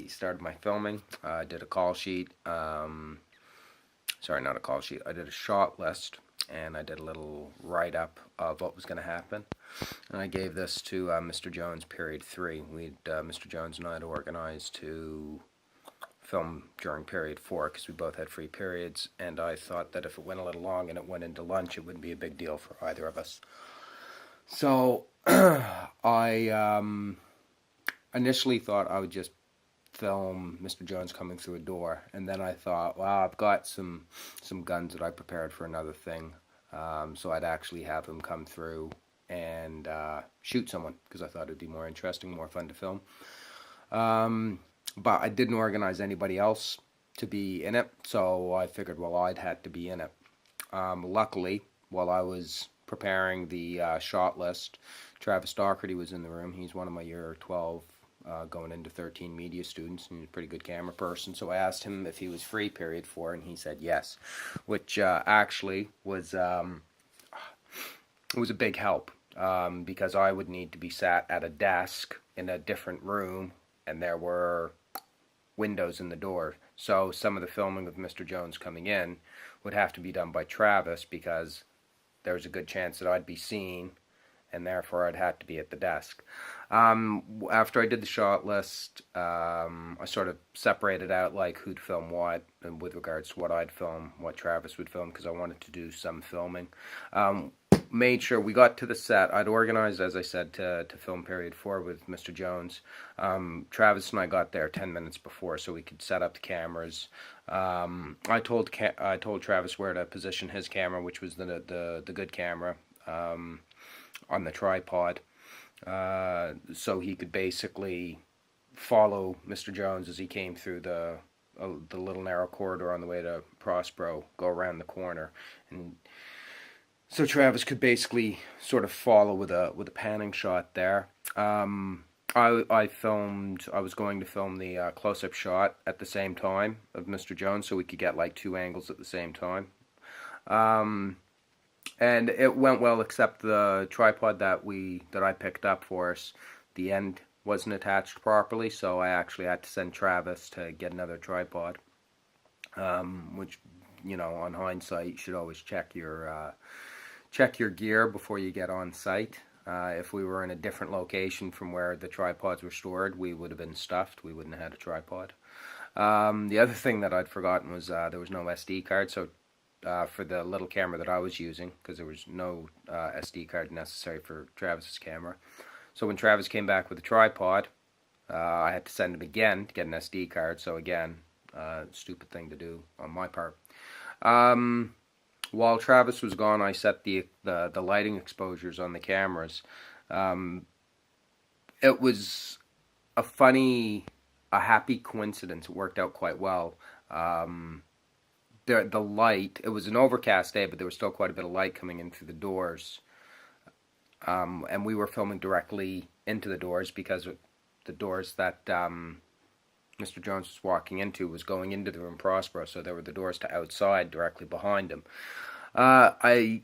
I started my filming. I did a call sheet. Sorry, not a call sheet. I did a shot list, and I did a little write-up of what was going to happen. And I gave this to Mr. Jones, period 3. Mr. Jones and I had organized to film during period 4 because we both had free periods, and I thought that if it went a little long and it went into lunch, it wouldn't be a big deal for either of us. So I initially thought I would just film Mr. Jones coming through a door, and then I thought, well, I've got some guns that I prepared for another thing, so I'd actually have him come through and shoot someone because I thought it'd be more interesting, more fun to film. But I didn't organize anybody else to be in it, so I figured, well, I'd had to be in it. Luckily, while I was preparing the shot list, Travis Doherty was in the room. He's one of my year 12 going into 13 media students, and he's a pretty good camera person. So I asked him if he was free period 4, and he said yes, which actually was a big help because I would need to be sat at a desk in a different room, and there were windows in the door. So some of the filming of Mr. Jones coming in would have to be done by Travis because there was a good chance that I'd be seen, and therefore I'd have to be at the desk. After I did the shot list, I sort of separated out like who'd film what, and with regards to what I'd film, what Travis would film, because I wanted to do some filming. Made sure we got to the set. I'd organized, as I said, to film period 4 with Mr. Jones. Travis and I got there 10 minutes before so we could set up the cameras. I told Travis where to position his camera, which was the good camera, on the tripod, so he could basically follow Mr. Jones as he came through the little narrow corridor on the way to Prospero, go around the corner, and so Travis could basically sort of follow with a panning shot there. I was going to film the close-up shot at the same time of Mr. Jones so we could get like 2 angles at the same time. And it went well, except the tripod that I picked up for us, the end wasn't attached properly, so I actually had to send Travis to get another tripod, which, you know, on hindsight, you should always check your gear before you get on site. If we were in a different location from where the tripods were stored, we would have been stuffed. We wouldn't have had a tripod. The other thing that I'd forgotten was there was no SD card, so for the little camera that I was using, because there was no SD card necessary for Travis's camera. So when Travis came back with a tripod, I had to send him again to get an SD card. So again, stupid thing to do on my part. While Travis was gone, I set the lighting exposures on the cameras. It was a happy coincidence. It worked out quite well. The light, it was an overcast day, but there was still quite a bit of light coming in through the doors. And we were filming directly into the doors because the doors that Mr. Jones was walking into was going into the room Prospero, so there were the doors to outside directly behind him. I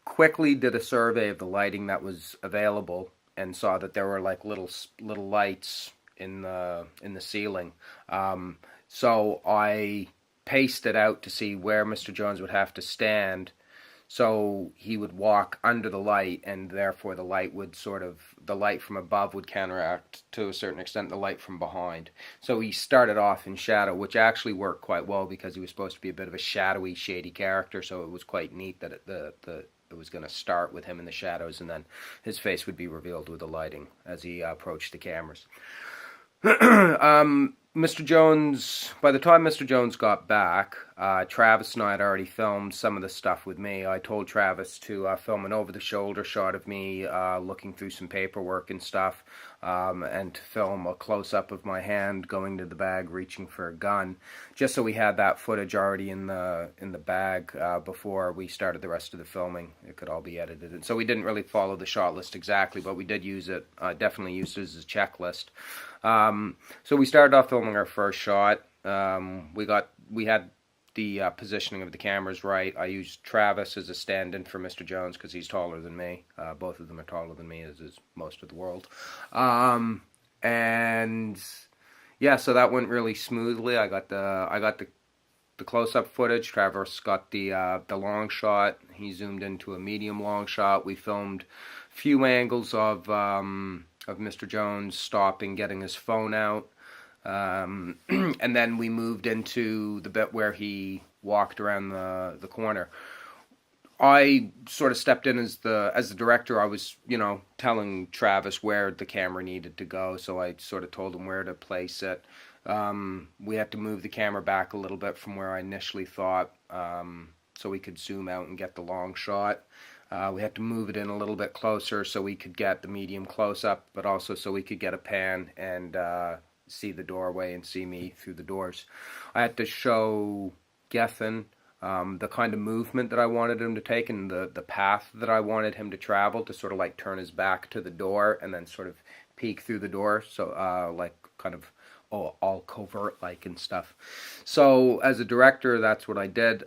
quickly did a survey of the lighting that was available and saw that there were like little lights in the ceiling. So I paced it out to see where Mr. Jones would have to stand, so he would walk under the light, and therefore the light from above would counteract to a certain extent the light from behind. So he started off in shadow, which actually worked quite well because he was supposed to be a bit of a shadowy, shady character, so it was quite neat that it was going to start with him in the shadows, and then his face would be revealed with the lighting as he approached the cameras. Mr. Jones, by the time Mr. Jones got back, Travis and I had already filmed some of the stuff with me. I told Travis to film an over-the-shoulder shot of me looking through some paperwork and stuff, and to film a close-up of my hand going to the bag, reaching for a gun, just so we had that footage already in the bag before we started the rest of the filming. It could all be edited. And so we didn't really follow the shot list exactly, but we did use it, definitely used it as a checklist. So we started off filming our first shot. We had the positioning of the cameras right. I used Travis as a stand-in for Mr. Jones because he's taller than me. Both of them are taller than me, as is most of the world. And Yeah, so that went really smoothly. I got the close-up footage. Travis got the long shot. He zoomed into a medium long shot. We filmed a few angles of Mr. Jones stopping, getting his phone out, and then we moved into the bit where he walked around the corner. I sort of stepped in as the director. I was, telling Travis where the camera needed to go, so I sort of told him where to place it. We had to move the camera back a little bit from where I initially thought, so we could zoom out and get the long shot. We had to move it in a little bit closer so we could get the medium close up, but also so we could get a pan and see the doorway and see me through the doors. I had to show Gethin the kind of movement that I wanted him to take and the path that I wanted him to travel to sort of like turn his back to the door and then sort of peek through the door. So like kind of all covert like and stuff. So as a director, that's what I did.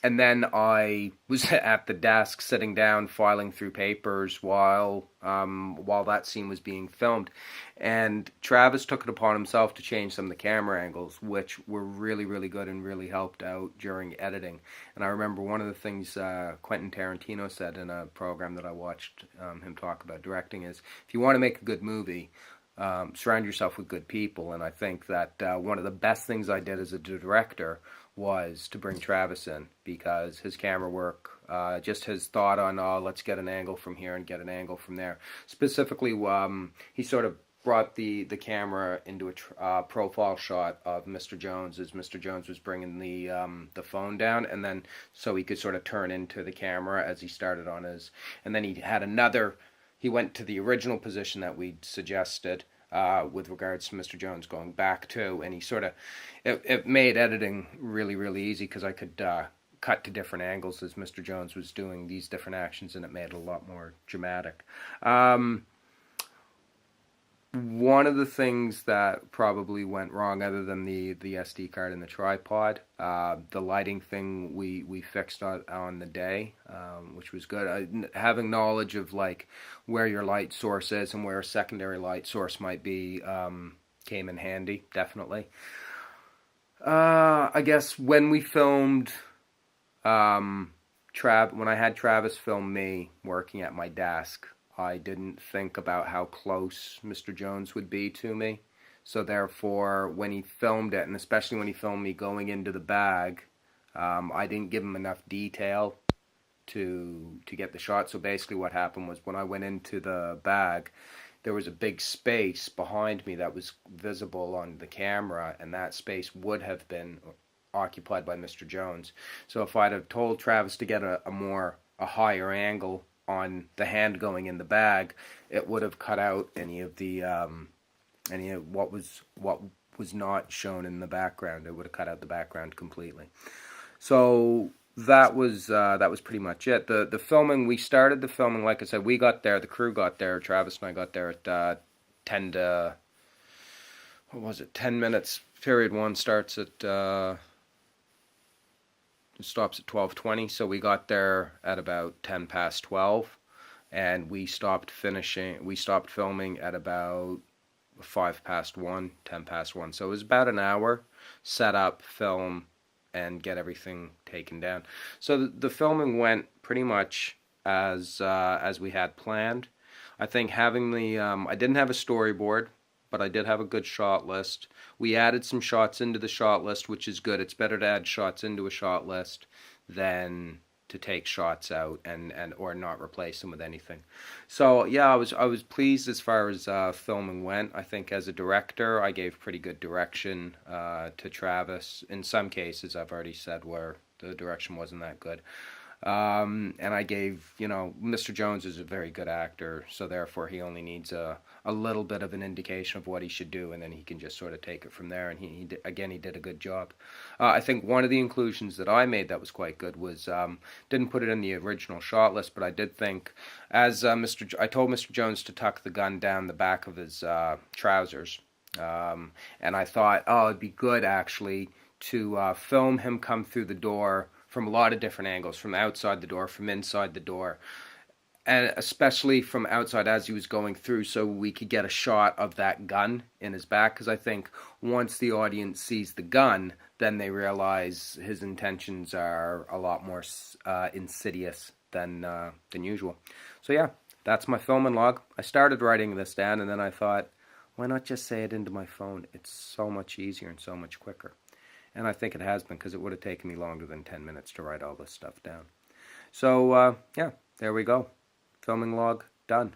And then I was at the desk sitting down filing through papers while that scene was being filmed. And Travis took it upon himself to change some of the camera angles, which were really, really good and really helped out during editing. And I remember one of the things Quentin Tarantino said in a program that I watched him talk about directing is, if you want to make a good movie, surround yourself with good people. And I think that one of the best things I did as a director was to bring Travis in, because his camera work, just his thought on, let's get an angle from here and get an angle from there. Specifically, he sort of brought the camera into a profile shot of Mr. Jones as Mr. Jones was bringing the phone down, and then so he could sort of turn into the camera as he started on his, and then he went to the original position that we'd suggested, with regards to Mr. Jones going back to, and he sort of, it made editing really, really easy because I could cut to different angles as Mr. Jones was doing these different actions, and it made it a lot more dramatic. One of the things that probably went wrong, other than the SD card and the tripod, the lighting thing we fixed on the day, which was good. Having knowledge of like where your light source is and where a secondary light source might be came in handy, definitely. I guess when we filmed, when I had Travis film me working at my desk, I didn't think about how close Mr. Jones would be to me. So therefore, when he filmed it, and especially when he filmed me going into the bag, I didn't give him enough detail to get the shot. So basically what happened was, when I went into the bag, there was a big space behind me that was visible on the camera, and that space would have been occupied by Mr. Jones. So if I'd have told Travis to get a higher angle on the hand going in the bag, it would have cut out any of what was not shown in the background. It would have cut out the background completely. So that was pretty much it. The filming, we started the filming, like I said, we got there, the crew got there, Travis and I got there at 10 minutes. Period one starts at it stops at 12:20, so we got there at about 10 past 12, and we stopped filming at about 5 past 1, 10 past 1. So it was about an hour, set up, film, and get everything taken down. So the filming went pretty much as we had planned. I think having I didn't have a storyboard, but I did have a good shot list. We added some shots into the shot list, which is good. It's better to add shots into a shot list than to take shots out and or not replace them with anything. So yeah, I was pleased as far as filming went. I think as a director, I gave pretty good direction to Travis. In some cases, I've already said where the direction wasn't that good. And I gave, Mr. Jones is a very good actor, so therefore he only needs a little bit of an indication of what he should do, and then he can just sort of take it from there, and he did a good job. I think one of the inclusions that I made that was quite good was, didn't put it in the original shot list, but I did think, as I told Mr. Jones to tuck the gun down the back of his trousers, and I thought, it'd be good actually to film him come through the door from a lot of different angles, from outside the door, from inside the door, and especially from outside as he was going through, so we could get a shot of that gun in his back. Because I think once the audience sees the gun, then they realize his intentions are a lot more insidious than usual. So yeah, that's my filming log. I started writing this down, and then I thought, why not just say it into my phone? It's so much easier and so much quicker. And I think it has been, because it would have taken me longer than 10 minutes to write all this stuff down. So yeah, there we go. Filming log done.